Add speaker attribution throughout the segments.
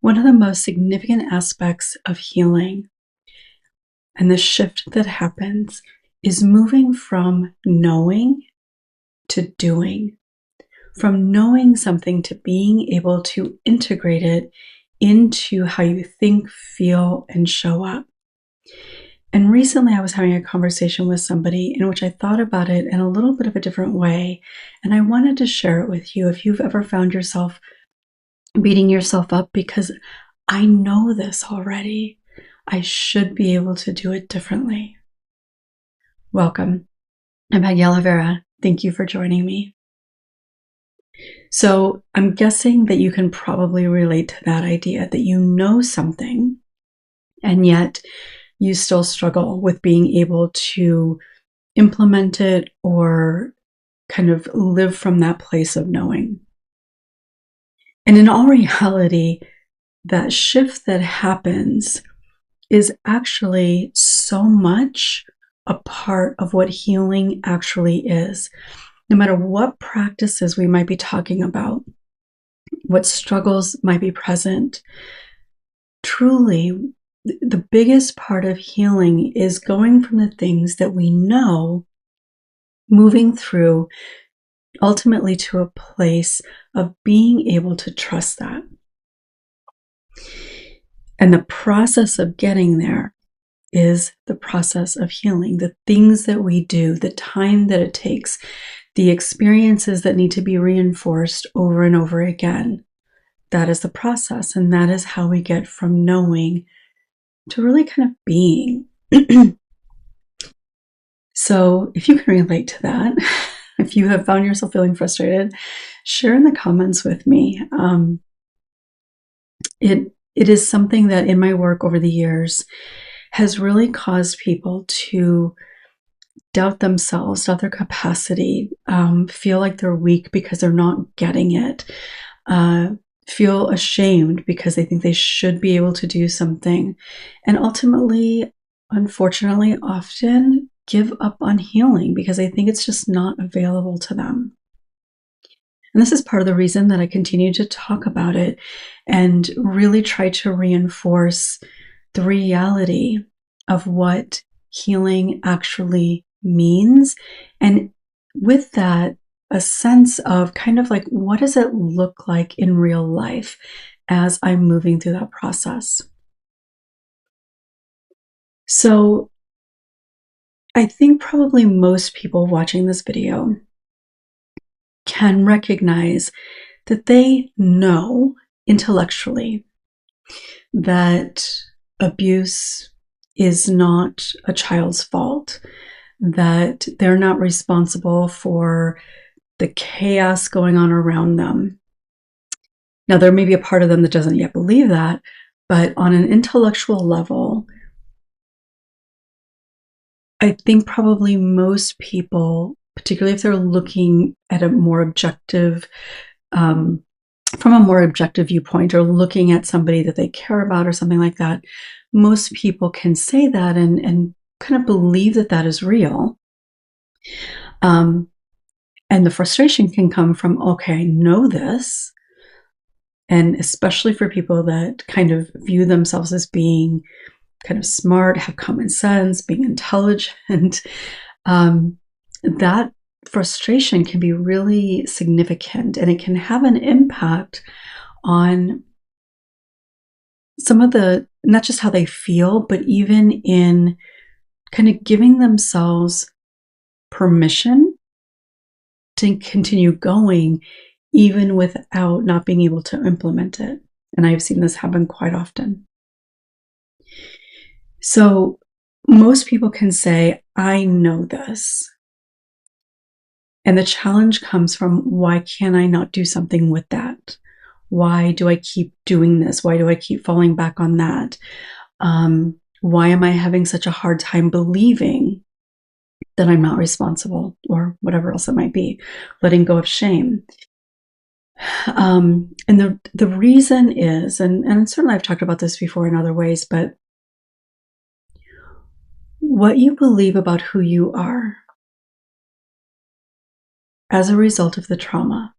Speaker 1: One of the most significant aspects of healing and the shift that happens is moving from knowing to doing, from knowing something to being able to integrate it into how you think, feel, and show up. And recently I was having a conversation with somebody in which I thought about it in a little bit of a different way. And I wanted to share it with you if you've ever found yourself beating yourself up because I know this already. I should be able to do it differently. Welcome. I'm Peggy Oliveira. Thank you for joining me. So I'm guessing that you can probably relate to that idea that you know something and yet you still struggle with being able to implement it or kind of live from that place of knowing. And in all reality, that shift that happens is actually so much a part of what healing actually is. No matter what practices we might be talking about, what struggles might be present, truly, the biggest part of healing is going from the things that we know, moving through ultimately to a place of being able to trust that. And the process of getting there is the process of healing. The things that we do, the time that it takes, the experiences that need to be reinforced over and over again. That is the process. And that is how we get from knowing to really kind of being. So if you can relate to that, if you have found yourself feeling frustrated, share in the comments with me. It is something that in my work over the years has really caused people to doubt themselves, doubt their capacity, feel like they're weak because they're not getting it, feel ashamed because they think they should be able to do something, and ultimately, unfortunately, often give up on healing because they think it's just not available to them. And this is part of the reason that I continue to talk about it and really try to reinforce the reality of what healing actually means. And with that, a sense of kind of like, what does it look like in real life as I'm moving through that process? So I think probably most people watching this video can recognize that they know intellectually that abuse is not a child's fault, that they're not responsible for the chaos going on around them. Now, there may be a part of them that doesn't yet believe that, but on an intellectual level, I think probably most people, particularly if they're looking at a more objective, from a more objective viewpoint, or looking at somebody that they care about or something like that, most people can say that and kind of believe that that is real. And the frustration can come from, okay, I know this. And especially for people that kind of view themselves as being kind of smart, have common sense, being intelligent, that frustration can be really significant, and it can have an impact on some of the, not just how they feel, but even in kind of giving themselves permission to continue going, even without not being able to implement it. And I've seen this happen quite often. So most people can say, I know this. And the challenge comes from, why can I not do something with that? Why do I keep doing this? Why do I keep falling back on that? Why am I having such a hard time believing that I'm not responsible, or whatever else it might be, letting go of shame? And the reason is, and certainly I've talked about this before in other ways, but what you believe about who you are as a result of the trauma.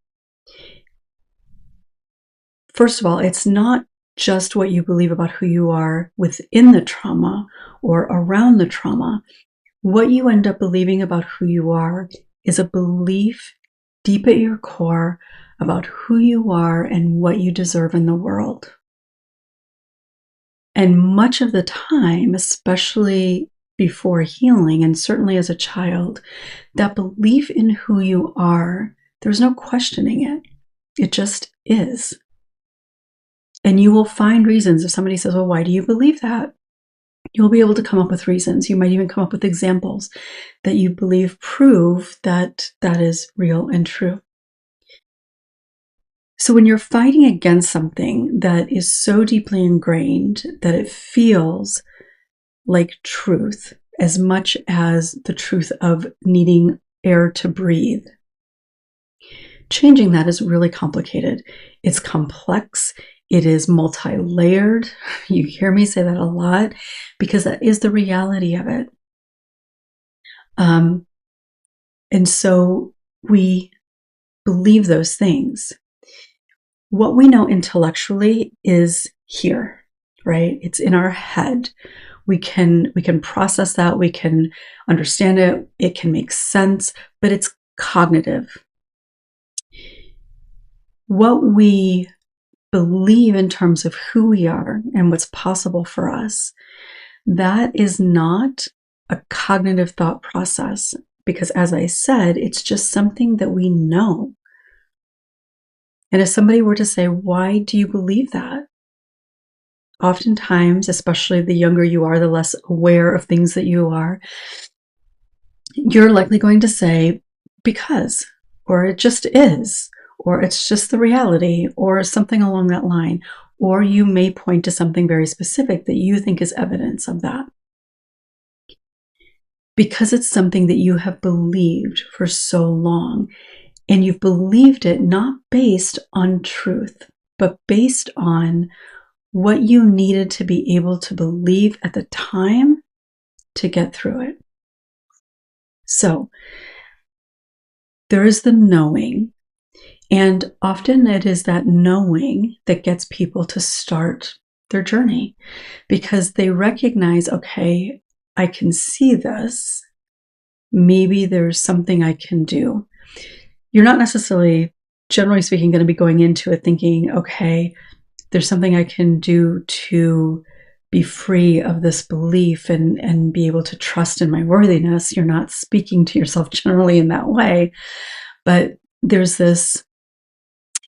Speaker 1: First of all, it's not just what you believe about who you are within the trauma or around the trauma. What you end up believing about who you are is a belief deep at your core about who you are and what you deserve in the world. And much of the time, especially before healing, and certainly as a child, that belief in who you are, there's no questioning it. It just is. And you will find reasons. If somebody says, well, why do you believe that? You'll be able to come up with reasons. You might even come up with examples that you believe prove that that is real and true. So when you're fighting against something that is so deeply ingrained that it feels like truth as much as the truth of needing air to breathe, changing that is really complicated. It's complex. It is multi-layered. You hear me say that a lot because that is the reality of it. And so we believe those things. What we know intellectually is here, right? It's in our head. We can process that. We can understand it. It can make sense, but it's cognitive. What we believe in terms of who we are and what's possible for us, that is not a cognitive thought process because, as I said, it's just something that we know. And if somebody were to say, why do you believe that? Oftentimes, especially the younger you are, the less aware of things that you are, you're likely going to say, because, or it just is, or it's just the reality, or something along that line. Or you may point to something very specific that you think is evidence of that. Because it's something that you have believed for so long. And you've believed it not based on truth, but based on what you needed to be able to believe at the time to get through it. So there is the knowing, and often it is that knowing that gets people to start their journey because they recognize, okay, I can see this. Maybe there's something I can do. You're not necessarily, generally speaking, going to be going into it thinking, okay, there's something I can do to be free of this belief and be able to trust in my worthiness. You're not speaking to yourself generally in that way, but there's this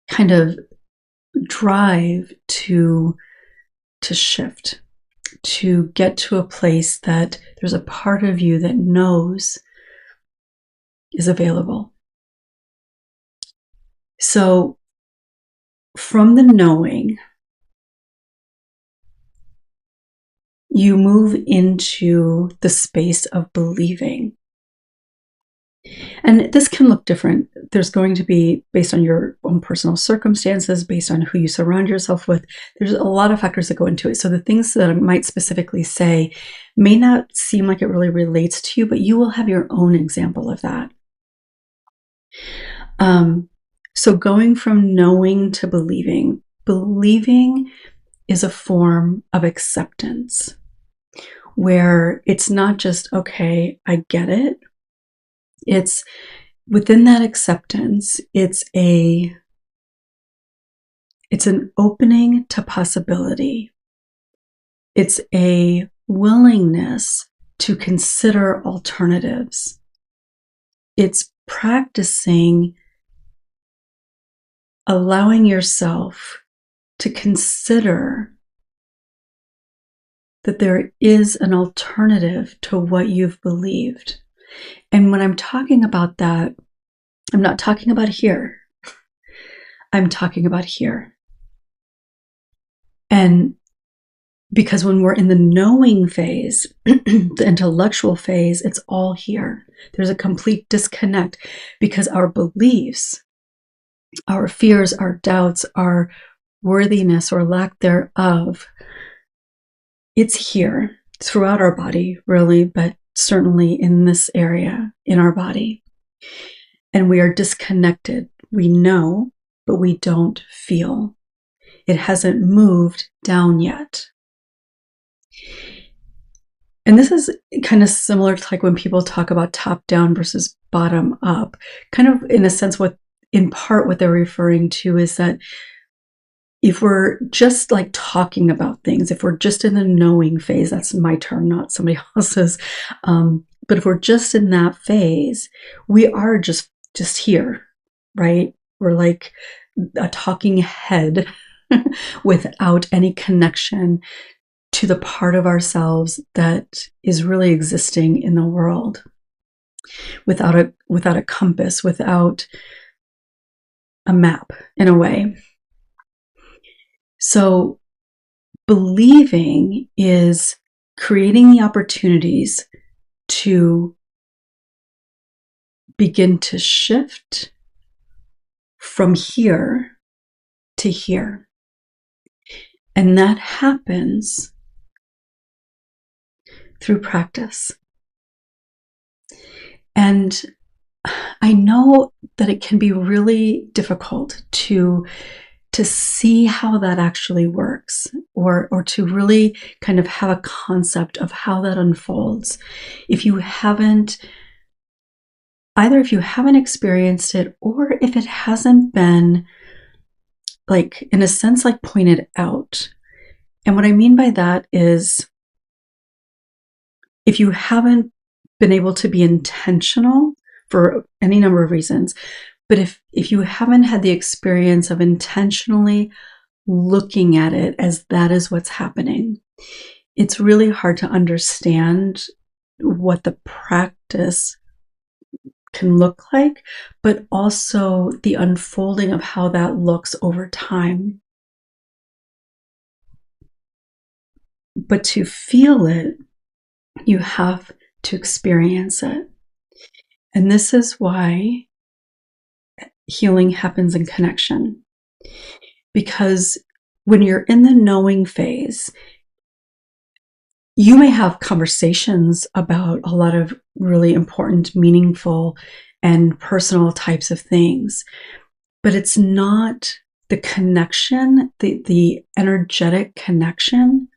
Speaker 1: kind of drive to shift, to get to a place that there's a part of you that knows is available. So from the knowing, you move into the space of believing. And this can look different. There's going to be, based on your own personal circumstances, based on who you surround yourself with, there's a lot of factors that go into it. So the things that I might specifically say may not seem like it really relates to you, but you will have your own example of that. So going from knowing to believing, believing is a form of acceptance where it's not just, okay, I get it. It's within that acceptance, it's an opening to possibility. It's a willingness to consider alternatives. It's practicing allowing yourself to consider that there is an alternative to what you've believed. And when I'm talking about that, I'm not talking about here. I'm talking about here. And because when we're in the knowing phase, the intellectual phase, it's all here. There's a complete disconnect because our beliefs, our fears, our doubts, our worthiness or lack thereof, it's here throughout our body, really, but certainly in this area in our body. And we are disconnected. We know, but we don't feel. it hasn't moved down yet. And this is kind of similar to like when people talk about top down versus bottom up, kind of in a sense, in part what they're referring to is that if we're just like talking about things, if we're just in the knowing phase, that's my term, not somebody else's. But if we're just in that phase, we are just here, right? We're like a talking head without any connection to the part of ourselves that is really existing in the world, without a compass, without a map, in a way. So believing is creating the opportunities to begin to shift from here to here. And that happens through practice. And I know that it can be really difficult to see how that actually works, or to really kind of have a concept of how that unfolds. If you haven't experienced it, or if it hasn't been, like, in a sense, like pointed out. And what I mean by that is, if you haven't been able to be intentional for any number of reasons, but if you haven't had the experience of intentionally looking at it as that is what's happening, it's really hard to understand what the practice can look like, but also the unfolding of how that looks over time. But to feel it, you have to experience it. And this is why healing happens in connection. Because when you're in the knowing phase, you may have conversations about a lot of really important, meaningful, and personal types of things, but it's not the connection, the energetic connection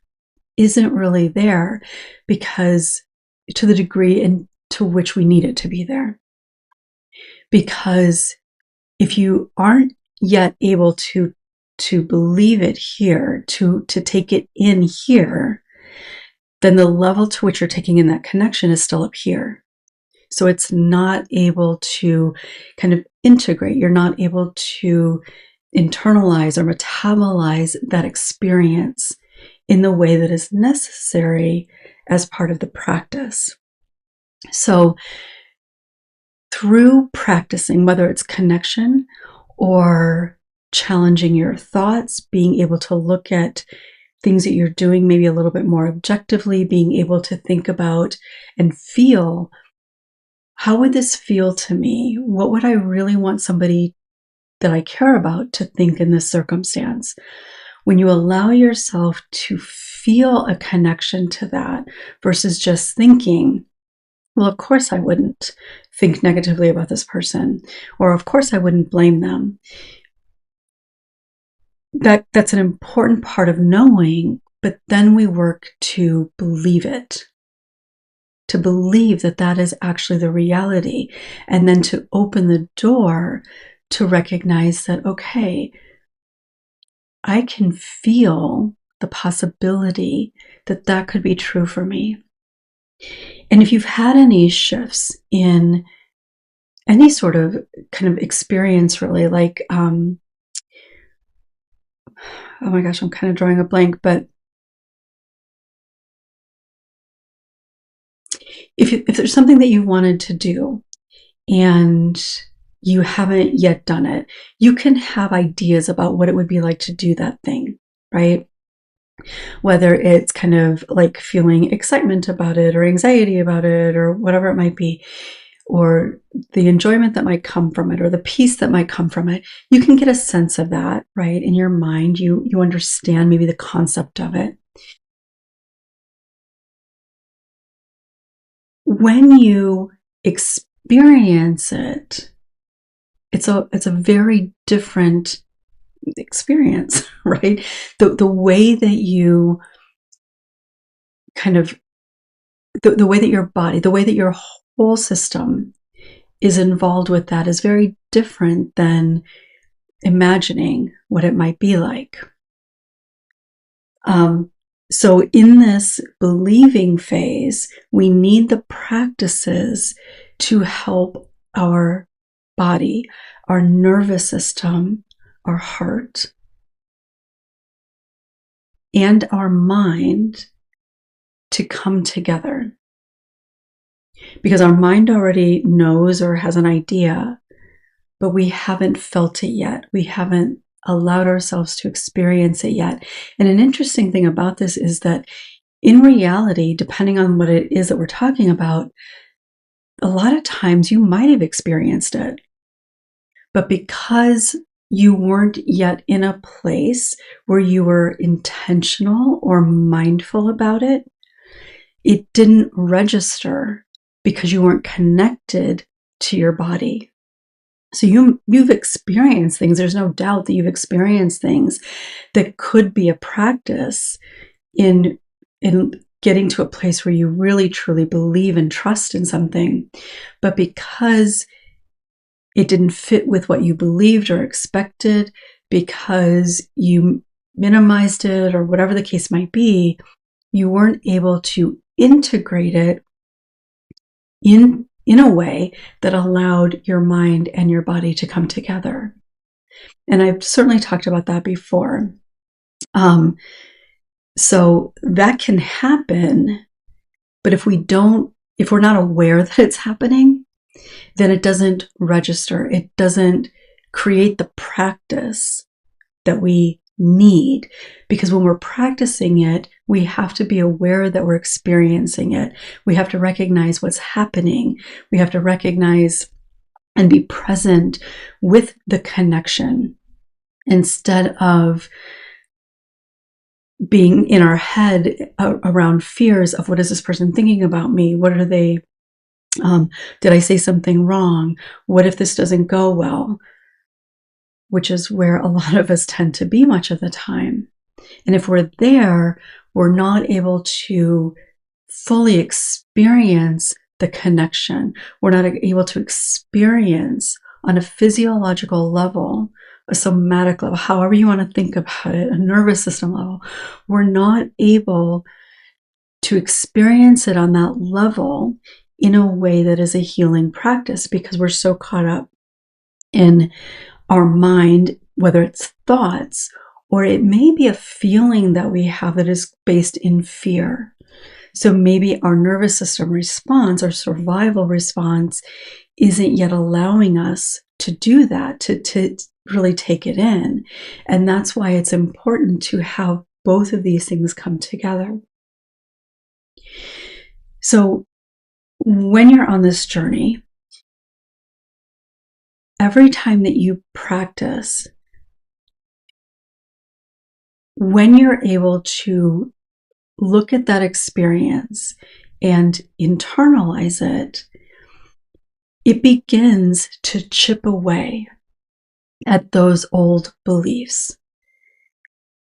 Speaker 1: isn't really there, because to the degree to which we need it to be there. Because if you aren't yet able to believe it here, to take it in here, then the level to which you're taking in that connection is still up here. So it's not able to kind of integrate. You're not able to internalize or metabolize that experience in the way that is necessary as part of the practice. So through practicing, whether it's connection or challenging your thoughts, being able to look at things that you're doing maybe a little bit more objectively, being able to think about and feel, how would this feel to me? What would I really want somebody that I care about to think in this circumstance? When you allow yourself to feel a connection to that versus just thinking, well, of course I wouldn't think negatively about this person, or of course I wouldn't blame them. That's an important part of knowing, but then we work to believe it, to believe that that is actually the reality, and then to open the door to recognize that, okay, I can feel the possibility that that could be true for me. And if you've had any shifts in any sort of kind of experience, really, like, oh my gosh, I'm kind of drawing a blank, but if there's something that you wanted to do and you haven't yet done it, you can have ideas about what it would be like to do that thing, right? Whether it's kind of like feeling excitement about it or anxiety about it or whatever it might be, or the enjoyment that might come from it or the peace that might come from it, you can get a sense of that, right? In your mind, you understand maybe the concept of it. When you experience it, it's a very different experience, right? The way that you kind of, the way that your body, the way that your whole system is involved with that is very different than imagining what it might be like. So in this believing phase, we need the practices to help our body, our nervous system, our heart, and our mind to come together. Because our mind already knows or has an idea, but we haven't felt it yet. We haven't allowed ourselves to experience it yet. And an interesting thing about this is that in reality, depending on what it is that we're talking about, a lot of times you might have experienced it, but because you weren't yet in a place where you were intentional or mindful about it, it didn't register because you weren't connected to your body. So you've experienced things. There's no doubt that you've experienced things that could be a practice in getting to a place where you really truly believe and trust in something. But because it didn't fit with what you believed or expected, because you minimized it or whatever the case might be, you weren't able to integrate it in a way that allowed your mind and your body to come together. And I've certainly talked about that before. So that can happen, but if we're not aware that it's happening, then it doesn't register. It doesn't create the practice that we need, because when we're practicing it, we have to be aware that we're experiencing it. We have to recognize what's happening. We have to recognize and be present with the connection instead of being in our head around fears of, what is this person thinking about me? What are they, did I say something wrong? What if this doesn't go well? Which is where a lot of us tend to be much of the time. And if we're there, we're not able to fully experience the connection. We're not able to experience on a physiological level, a somatic level, however you want to think about it, a nervous system level. We're not able to experience it on that level in a way that is a healing practice, because we're so caught up in our mind, whether it's thoughts or it may be a feeling that we have that is based in fear. So maybe our nervous system response, our survival response, isn't yet allowing us to do that, to really take it in. And that's why it's important to have both of these things come together. So when you're on this journey, every time that you practice, when you're able to look at that experience and internalize it, it begins to chip away at those old beliefs.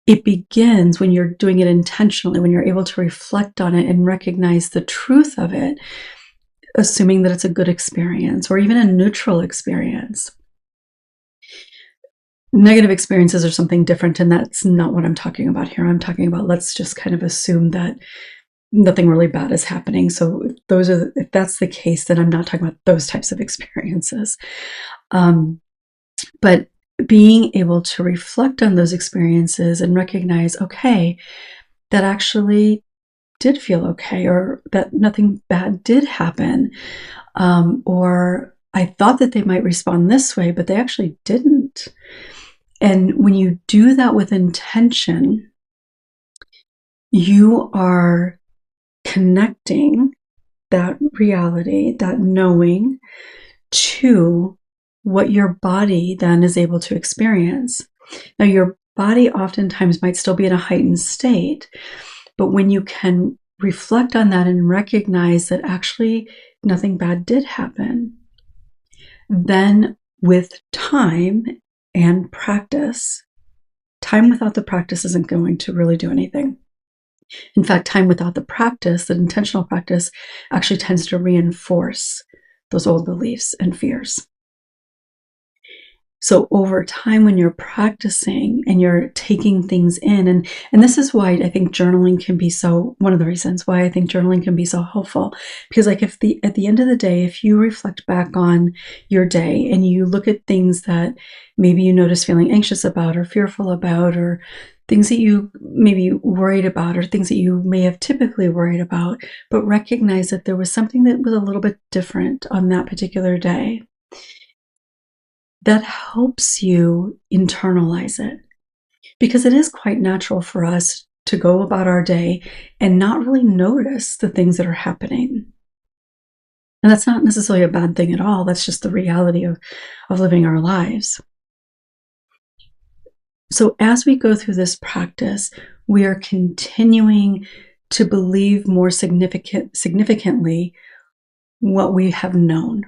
Speaker 1: It begins when you're doing it intentionally, when you're able to reflect on it and recognize the truth of it, assuming that it's a good experience or even a neutral experience. Negative experiences are something different, and that's not what I'm talking about here. I'm talking about, let's just kind of assume that nothing really bad is happening. So if that's the case, then I'm not talking about those types of experiences. But being able to reflect on those experiences and recognize, okay, that actually did feel okay, or that nothing bad did happen, or I thought that they might respond this way, but they actually didn't. And when you do that with intention, you are connecting that reality, that knowing, to what your body then is able to experience. Now, your body oftentimes might still be in a heightened state, but when you can reflect on that and recognize that actually nothing bad did happen, then with time and practice, time without the practice isn't going to really do anything. In fact, time without the practice, the intentional practice, actually tends to reinforce those old beliefs and fears. So over time, when you're practicing and you're taking things in, and this is why I think journaling can be so, one of the reasons why I think journaling can be so helpful, because like at the end of the day, if you reflect back on your day and you look at things that maybe you notice feeling anxious about or fearful about, or things that you maybe worried about, or things that you may have typically worried about, but recognize that there was something that was a little bit different on that particular day, that helps you internalize it. Because it is quite natural for us to go about our day and not really notice the things that are happening. And that's not necessarily a bad thing at all. That's just the reality of living our lives. So as we go through this practice, we are continuing to believe more significantly what we have known.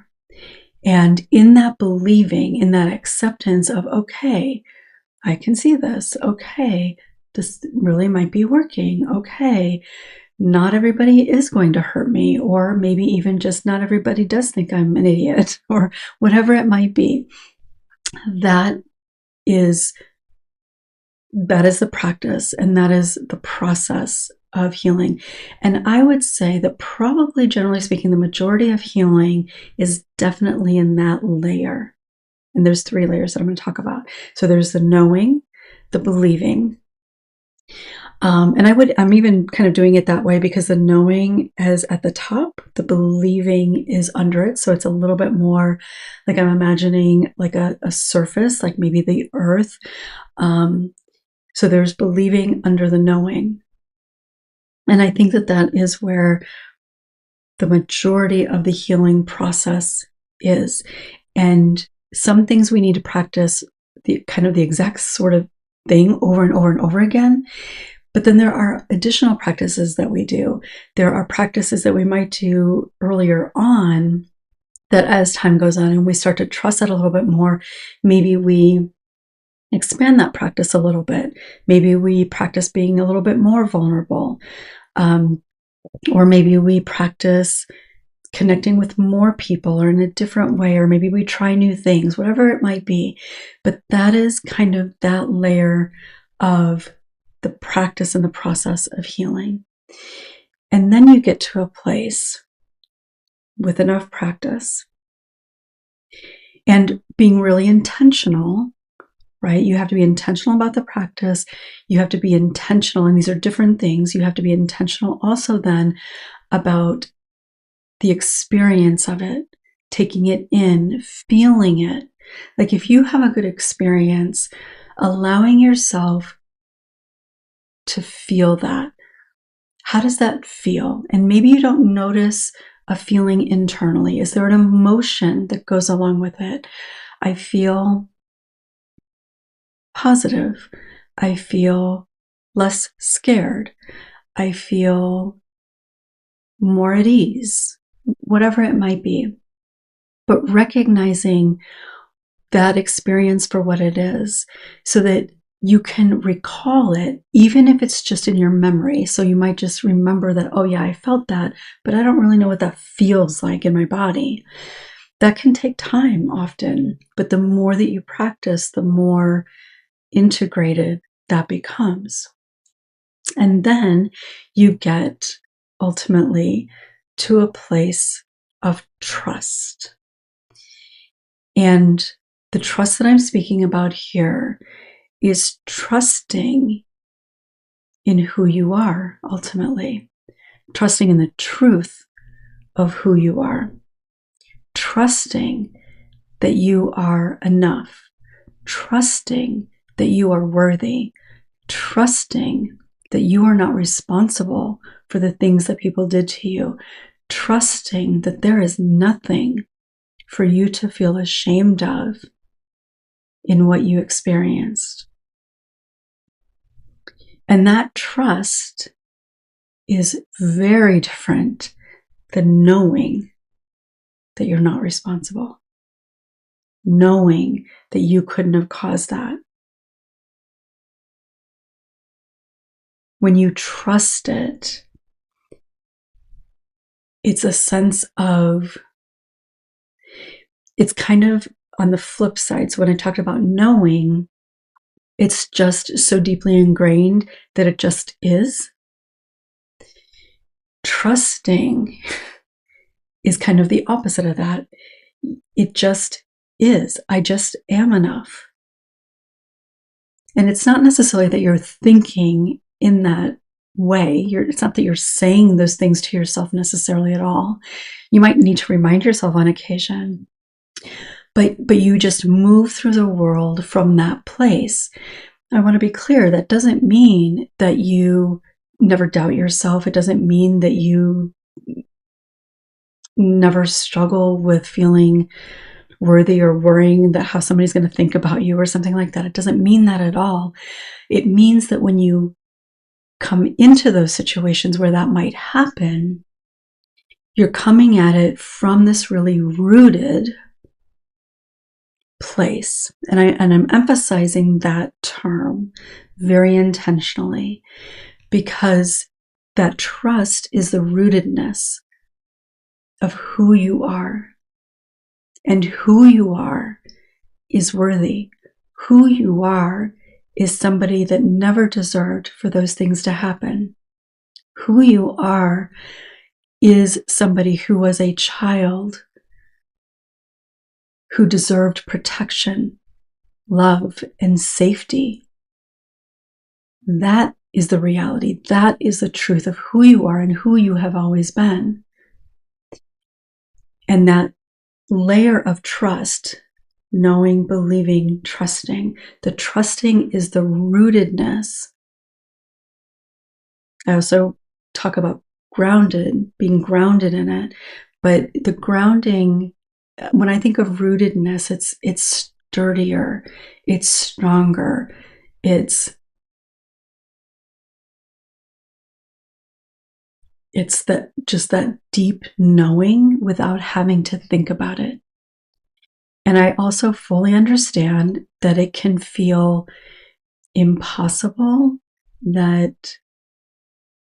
Speaker 1: And in that believing, in that acceptance of, okay, I can see this. Okay, this really might be working. Okay, not everybody is going to hurt me, or maybe even just not everybody does think I'm an idiot, or whatever it might be. That is the practice, and that is the process of healing. And I would say that probably, generally speaking, the majority of healing is definitely in that layer. And there's 3 layers that I'm going to talk about. So there's the knowing, the believing. And I'm even kind of doing it that way because the knowing is at the top, the believing is under it. So it's a little bit more like I'm imagining like a surface, like maybe the earth. So there's believing under the knowing. And I think that is where the majority of the healing process is. And some things we need to practice the exact sort of thing over and over and over again. But then there are additional practices that we do. There are practices that we might do earlier on that as time goes on and we start to trust that a little bit more, maybe we expand that practice a little bit. Maybe we practice being a little bit more vulnerable. Or maybe we practice connecting with more people or in a different way, or maybe we try new things, whatever it might be. But that is kind of that layer of the practice and the process of healing. And then you get to a place with enough practice and being really intentional, right? You have to be intentional about the practice. You have to be intentional, and these are different things. You have to be intentional also then about the experience of it, taking it in, feeling it. Like if you have a good experience, allowing yourself to feel that. How does that feel? And maybe you don't notice a feeling internally. Is there an emotion that goes along with it? I feel positive. I feel less scared. I feel more at ease, whatever it might be. But recognizing that experience for what it is so that you can recall it, even if it's just in your memory. So you might just remember that, oh yeah, I felt that, but I don't really know what that feels like in my body. That can take time often, but the more that you practice, the more integrated that becomes. And then you get ultimately to a place of trust. And the trust that I'm speaking about here is trusting in who you are ultimately, trusting in the truth of who you are, trusting that you are enough, trusting that you are worthy, trusting that you are not responsible for the things that people did to you, trusting that there is nothing for you to feel ashamed of in what you experienced. And that trust is very different than knowing that you're not responsible, knowing that you couldn't have caused that. when you trust it, it's a sense of, it's kind of on the flip side. So when I talked about knowing, it's just so deeply ingrained that it just is. Trusting is kind of the opposite of that. It just is. I just am enough. And it's not necessarily that you're thinking in that way. It's not that you're saying those things to yourself necessarily at all. You might need to remind yourself on occasion, but you just move through the world from that place. I want to be clear, that doesn't mean that you never doubt yourself. It doesn't mean that you never struggle with feeling worthy or worrying that how somebody's going to think about you or something like that. It doesn't mean that at all. It means that when you come into those situations where that might happen, you're coming at it from this really rooted place. And I'm emphasizing that term very intentionally, because that trust is the rootedness of who you are. And who you are is worthy. Who you are is somebody that never deserved for those things to happen. Who you are is somebody who was a child who deserved protection, love, and safety. That is the reality. That is the truth of who you are and who you have always been. And that layer of trust, knowing, believing, trusting. The trusting is the rootedness. I also talk about grounded, being grounded in it. But the grounding, when I think of rootedness, it's sturdier, it's stronger, it's that just that deep knowing without having to think about it. And I also fully understand that it can feel impossible, that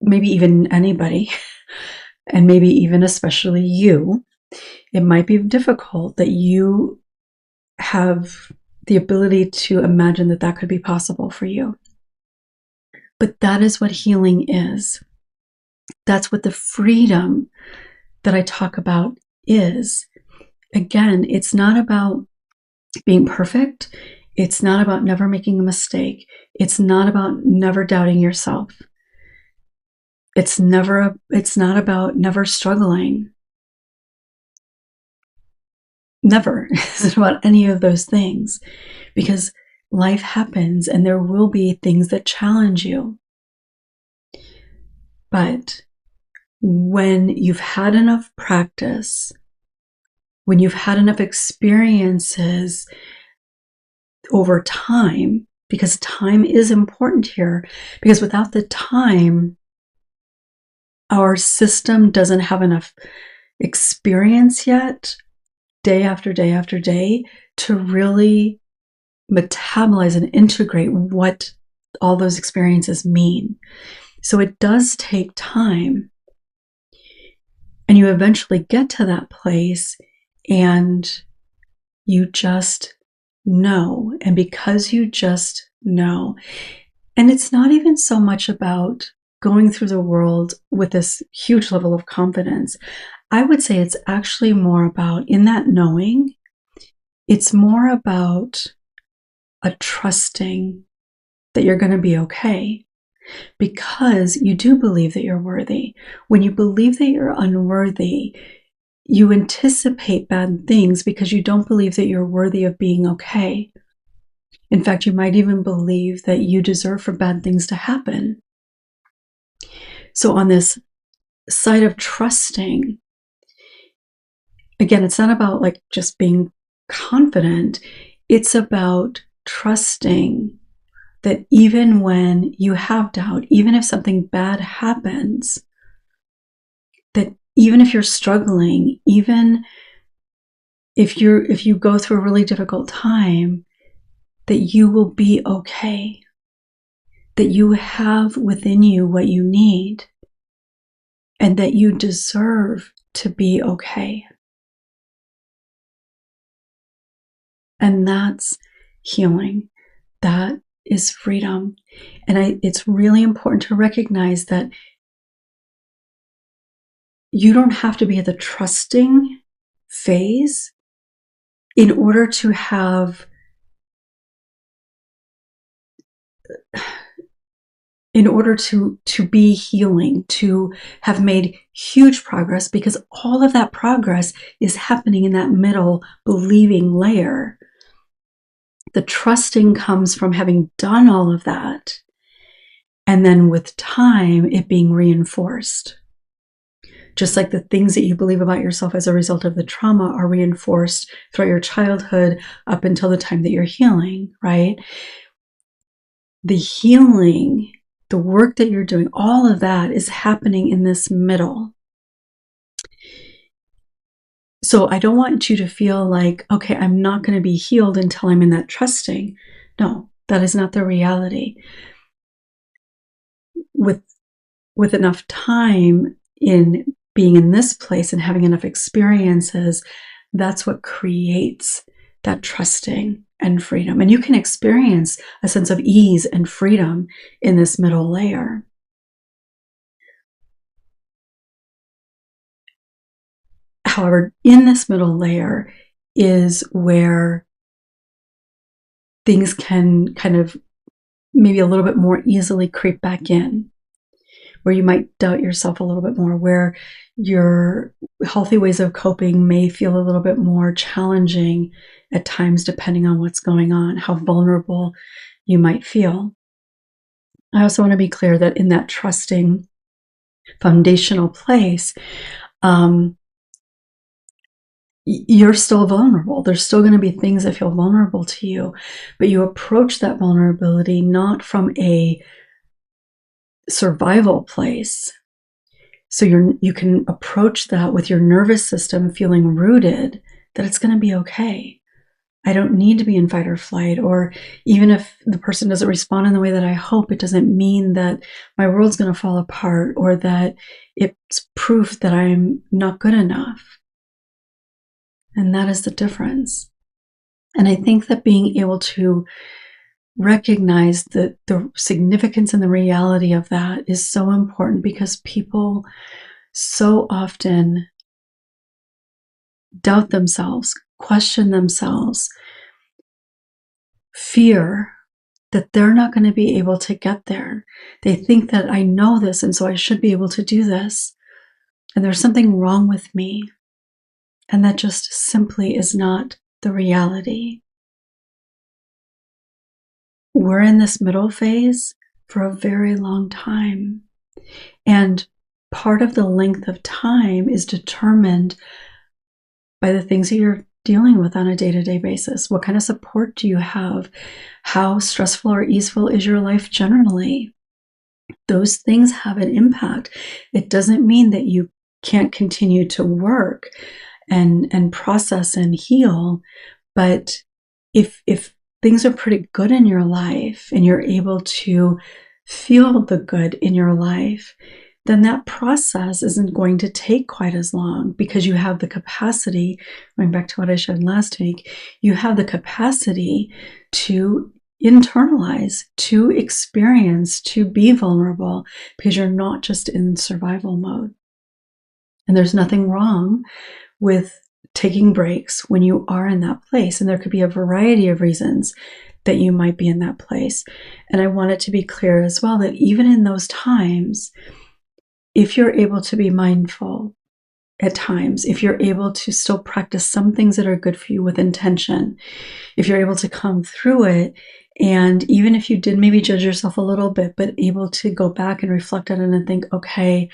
Speaker 1: maybe even anybody, and maybe even especially you, it might be difficult that you have the ability to imagine that that could be possible for you. But that is what healing is. That's what the freedom that I talk about is. Again, it's not about being perfect. It's not about never making a mistake. It's not about never doubting yourself. It's not about never struggling. Never. It's not about any of those things, because life happens and there will be things that challenge you. But when you've had enough practice, when you've had enough experiences over time, because time is important here, because without the time, our system doesn't have enough experience yet, day after day after day, to really metabolize and integrate what all those experiences mean. So it does take time. And you eventually get to that place and you just know. And because you just know, and it's not even so much about going through the world with this huge level of confidence. I would say it's actually more about, in that knowing, it's more about a trusting that you're going to be okay, because you do believe that you're worthy. When you believe that you're unworthy, you anticipate bad things because you don't believe that you're worthy of being okay. In fact, you might even believe that you deserve for bad things to happen. So on this side of trusting, again, it's not about like just being confident. It's about trusting that even when you have doubt, even if something bad happens, that even if you're struggling, even if you go through a really difficult time, that you will be okay. that you have within you what you need and that you deserve to be okay. And that's healing. That is freedom. And it's really important to recognize that you don't have to be at the trusting phase in order to have to be healing, to have made huge progress, because all of that progress is happening in that middle believing layer. The trusting comes from having done all of that, and then with time, it being reinforced. Just like the things that you believe about yourself as a result of the trauma are reinforced throughout your childhood up until the time that you're healing, right? The healing, the work that you're doing, all of that is happening in this middle. So I don't want you to feel like, okay, I'm not going to be healed until I'm in that trusting. No, that is not the reality. With enough time in being in this place and having enough experiences, that's what creates that trusting and freedom. And you can experience a sense of ease and freedom in this middle layer. However, in this middle layer is where things can kind of maybe a little bit more easily creep back in, where you might doubt yourself a little bit more, where your healthy ways of coping may feel a little bit more challenging at times, depending on what's going on, how vulnerable you might feel. I also want to be clear that in that trusting foundational place, you're still vulnerable. There's still going to be things that feel vulnerable to you, but you approach that vulnerability not from a survival place. So you can approach that with your nervous system feeling rooted, that it's going to be okay. I don't need to be in fight or flight, or even if the person doesn't respond in the way that I hope, it doesn't mean that my world's going to fall apart or that it's proof that I'm not good enough. And that is the difference. And I think that being able to recognize the significance and the reality of that is so important, because people so often doubt themselves, question themselves, fear that they're not going to be able to get there. They think that I know this, and so I should be able to do this. And there's something wrong with me. And that just simply is not the reality. We're in this middle phase for a very long time. And part of the length of time is determined by the things that you're dealing with on a day-to-day basis. What kind of support do you have? How stressful or easeful is your life generally? Those things have an impact. It doesn't mean that you can't continue to work and process and heal, but if things are pretty good in your life and you're able to feel the good in your life, then that process isn't going to take quite as long, because you have the capacity, going back to what I shared last week, you have the capacity to internalize, to experience, to be vulnerable, because you're not just in survival mode. And there's nothing wrong with taking breaks when you are in that place. And there could be a variety of reasons that you might be in that place. And I want it to be clear as well that even in those times, if you're able to be mindful at times, if you're able to still practice some things that are good for you with intention, if you're able to come through it, and even if you did maybe judge yourself a little bit, but able to go back and reflect on it and think, okay,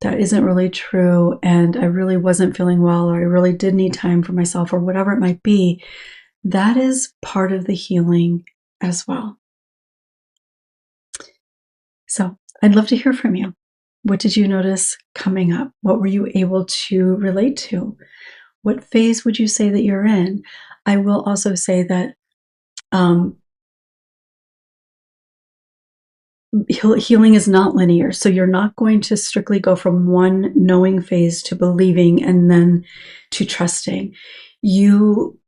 Speaker 1: that isn't really true, and I really wasn't feeling well, or I really did need time for myself, or whatever it might be, that is part of the healing as well. So I'd love to hear from you. What did you notice coming up? What were you able to relate to? What phase would you say that you're in? I will also say that healing is not linear. So you're not going to strictly go from one knowing phase to believing and then to trusting. You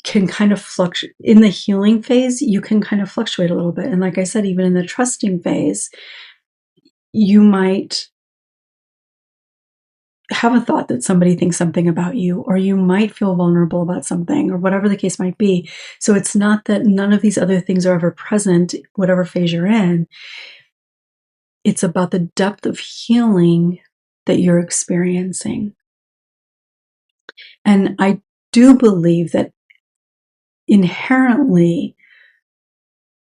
Speaker 1: can kind of fluctuate in the healing phase. You can kind of fluctuate a little bit. And like I said, even in the trusting phase, you might have a thought that somebody thinks something about you, or you might feel vulnerable about something, or whatever the case might be. So it's not that none of these other things are ever present, whatever phase you're in. It's about the depth of healing that you're experiencing. And I do believe that inherently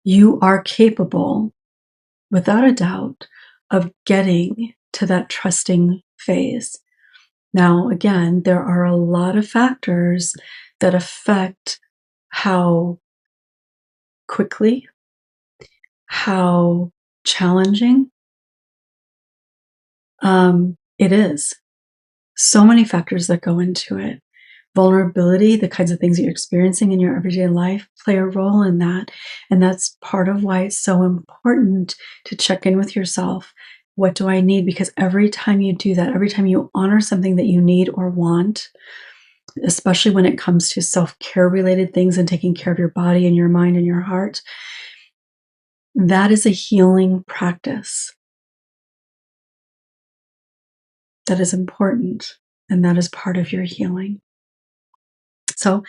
Speaker 1: you are capable, without a doubt, of getting to that trusting phase. Now, again, there are a lot of factors that affect how quickly, how challenging it is. So many factors that go into it. Vulnerability, the kinds of things that you're experiencing in your everyday life play a role in that. And that's part of why it's so important to check in with yourself. What do I need? Because every time you do that, every time you honor something that you need or want, especially when it comes to self-care related things and taking care of your body and your mind and your heart, that is a healing practice that is important, and that is part of your healing. So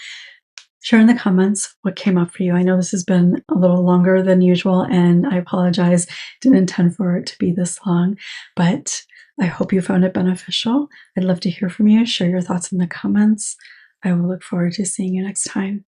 Speaker 1: share in the comments what came up for you. I know this has been a little longer than usual, and I apologize. Didn't intend for it to be this long, but I hope you found it beneficial. I'd love to hear from you. Share your thoughts in the comments. I will look forward to seeing you next time.